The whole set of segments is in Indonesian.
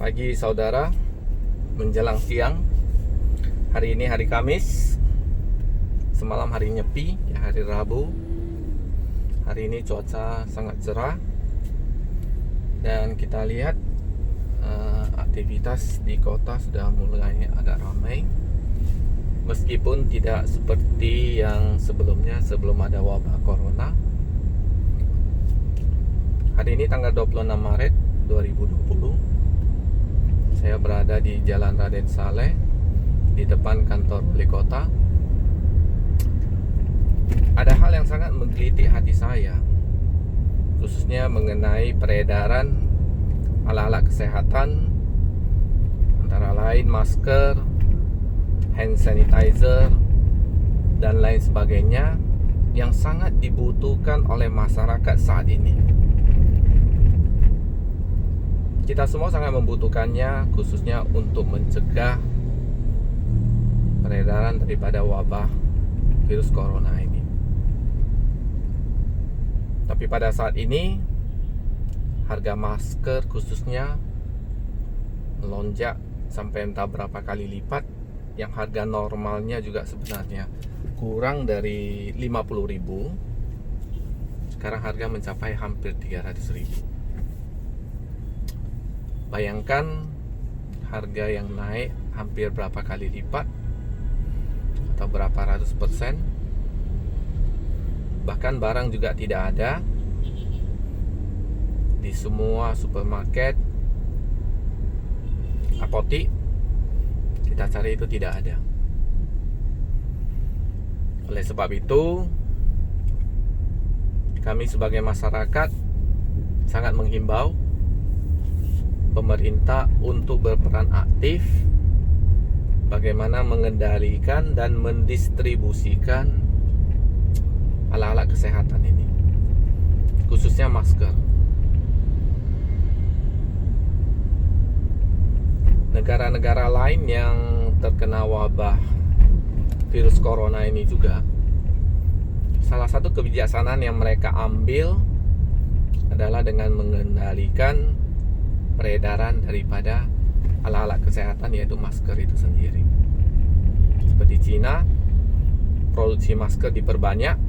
pagi saudara, menjelang siang. Hari ini hari Kamis, semalam hari Nyepi, ya, hari Rabu. Hari ini cuaca sangat cerah dan kita lihat aktivitas di kota sudah mulai agak ramai, meskipun tidak seperti yang sebelumnya, sebelum ada wabah corona. Hari ini tanggal 26 Maret 2020. Saya berada di Jalan Raden Saleh, di depan kantor wali kota. Ada hal yang sangat menggelitik hati saya, khususnya mengenai peredaran alat-alat kesehatan, antara lain masker, hand sanitizer, dan lain sebagainya, yang sangat dibutuhkan oleh masyarakat saat ini. Kita semua sangat membutuhkannya, khususnya untuk mencegah peredaran daripada wabah virus corona ini. Tapi pada saat ini, harga masker khususnya melonjak sampai entah berapa kali lipat, yang harga normalnya juga sebenarnya kurang dari 50.000. Sekarang harga mencapai hampir 300.000. Bayangkan harga yang naik hampir berapa kali lipat, atau berapa ratus persen. Bahkan barang juga tidak ada di semua supermarket, apotik. Kita cari itu tidak ada. Oleh sebab itu, kami sebagai masyarakat sangat menghimbau pemerintah untuk berperan aktif bagaimana mengendalikan dan mendistribusikan alat-alat kesehatan ini, khususnya masker. Negara-negara lain yang terkena wabah virus corona ini juga, salah satu kebijaksanaan yang mereka ambil adalah dengan mengendalikan peredaran daripada alat-alat kesehatan, yaitu masker itu sendiri. Seperti Cina, produksi masker diperbanyak,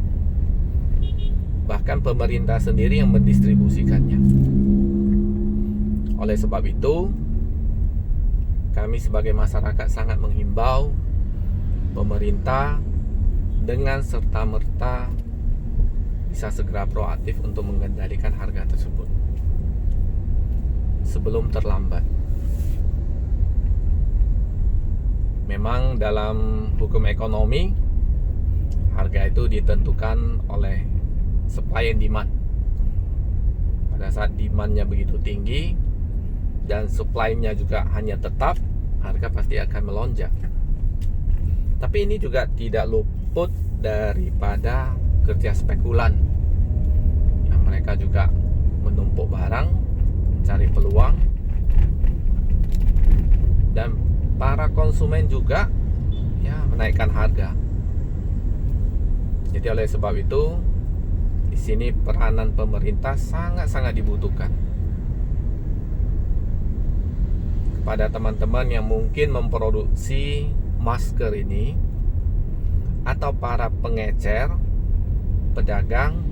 bahkan pemerintah sendiri yang mendistribusikannya. Oleh sebab itu, kami sebagai masyarakat sangat menghimbau pemerintah dengan serta-merta bisa segera proaktif untuk mengendalikan harga tersebut sebelum terlambat. Memang dalam hukum ekonomi, harga itu ditentukan oleh supply and demand. Pada saat demand-nya begitu tinggi dan supply-nya juga hanya tetap, harga pasti akan melonjak. Tapi ini juga tidak luput daripada kerja spekulan, yang mereka juga menumpuk barang, mencari peluang, dan para konsumen juga menaikkan harga. Jadi oleh sebab itu, di sini peranan pemerintah sangat-sangat dibutuhkan. Kepada teman-teman yang mungkin memproduksi masker ini, atau para pengecer, pedagang,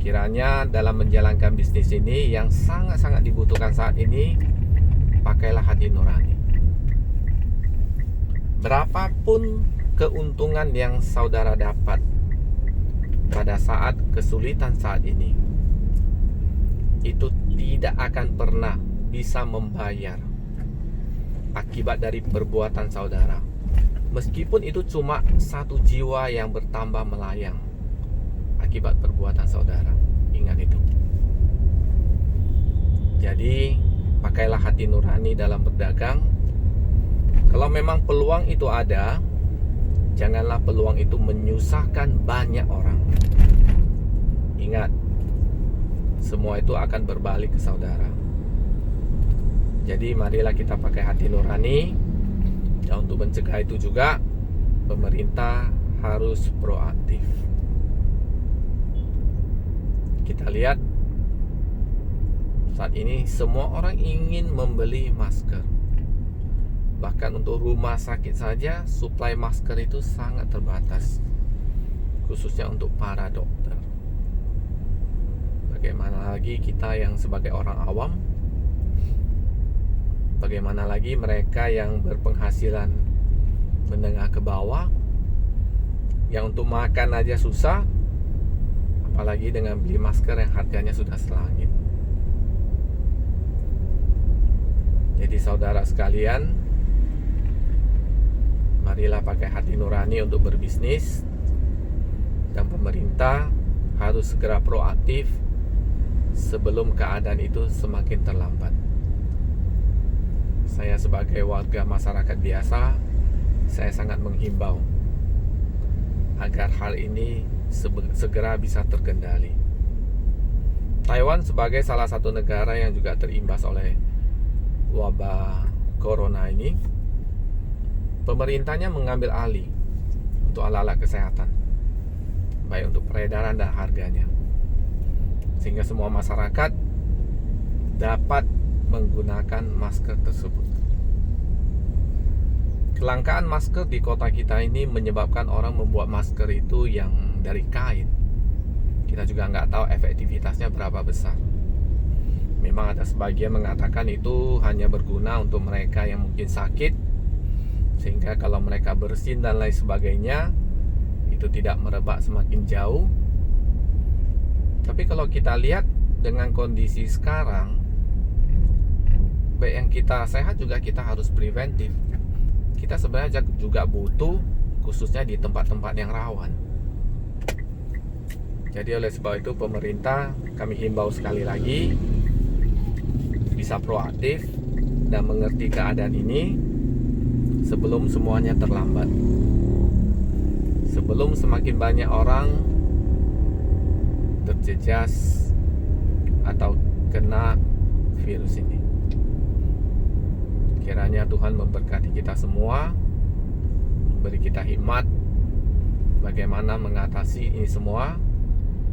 kiranya dalam menjalankan bisnis ini yang sangat-sangat dibutuhkan saat ini, pakailah hati nurani. Berapapun keuntungan yang saudara dapat pada saat kesulitan saat ini, itu tidak akan pernah bisa membayar akibat dari perbuatan saudara. Meskipun itu cuma satu jiwa yang bertambah melayang akibat perbuatan saudara. Ingat itu. Jadi, pakailah hati nurani dalam berdagang. Kalau memang peluang itu ada, janganlah peluang itu menyusahkan banyak orang. Ingat, semua itu akan berbalik ke saudara. Jadi marilah kita pakai hati nurani. Dan untuk mencegah itu juga, pemerintah harus proaktif. Kita lihat Saat ini semua orang ingin membeli masker. Bahkan untuk rumah sakit saja suplai masker itu sangat terbatas, khususnya untuk para dokter. Bagaimana lagi kita yang sebagai orang awam? Bagaimana lagi mereka yang berpenghasilan menengah ke bawah, yang untuk makan aja susah, apalagi dengan beli masker yang harganya sudah selangit. Jadi saudara sekalian, marilah pakai hati nurani untuk berbisnis, dan pemerintah harus segera proaktif sebelum keadaan itu semakin terlambat. Saya sebagai warga masyarakat biasa, saya sangat menghimbau agar hal ini segera bisa terkendali. Taiwan sebagai salah satu negara yang juga terimbas oleh wabah corona ini, pemerintahnya mengambil alih untuk alat-alat kesehatan, baik untuk peredaran dan harganya, sehingga semua masyarakat dapat menggunakan masker tersebut. Kelangkaan masker di kota kita ini menyebabkan orang membuat masker itu yang dari kain. Kita juga nggak tahu efektivitasnya berapa besar. Memang ada sebagian mengatakan itu hanya berguna untuk mereka yang mungkin sakit, sehingga kalau mereka bersin dan lain sebagainya itu tidak merebak semakin jauh. Tapi kalau kita lihat dengan kondisi sekarang, baik yang kita sehat juga kita harus preventif. Kita sebenarnya juga butuh, khususnya di tempat-tempat yang rawan. Jadi oleh sebab itu pemerintah, kami himbau sekali lagi bisa proaktif dan mengerti keadaan ini sebelum semuanya terlambat, sebelum semakin banyak orang terjejas atau kena virus ini. Kiranya Tuhan memberkati kita semua, memberi kita hikmat bagaimana mengatasi ini semua,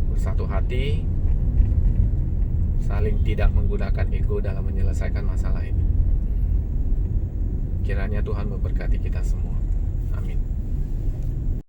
bersatu hati, saling tidak menggunakan ego dalam menyelesaikan masalah ini. Kiranya Tuhan memberkati kita semua.